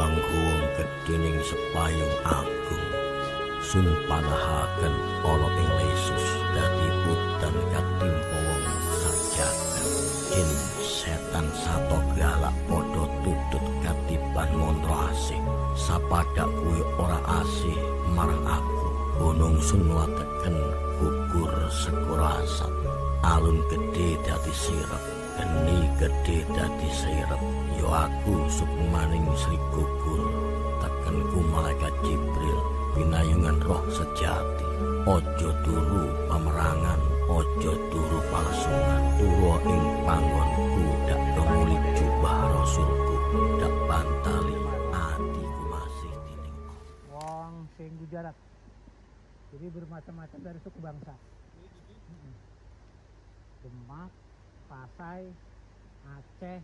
Panggung gedining sepayung agung sun panahaken ana ing lesus dadi udan katimpa wong sajagat jin setan sato galak padha tutut katiban mantra asih sapadak kuwi ora asih marang aku gunung sun wateken gugur sekurasat alun gede dadi sirep geni gede dadi sirep yo aku sukmaning Sri Gugur tekenku malaikat Jibril pinayungan roh sejati ojo turu pamerangan ojo turu palsungan tuwa ing panggonku dak ngemuli jubah rasulku dak bantali atiku masih tining wong sing Gujarat. Jadi bermacam-macam dari suku bangsa. Demak, Pasai, Aceh,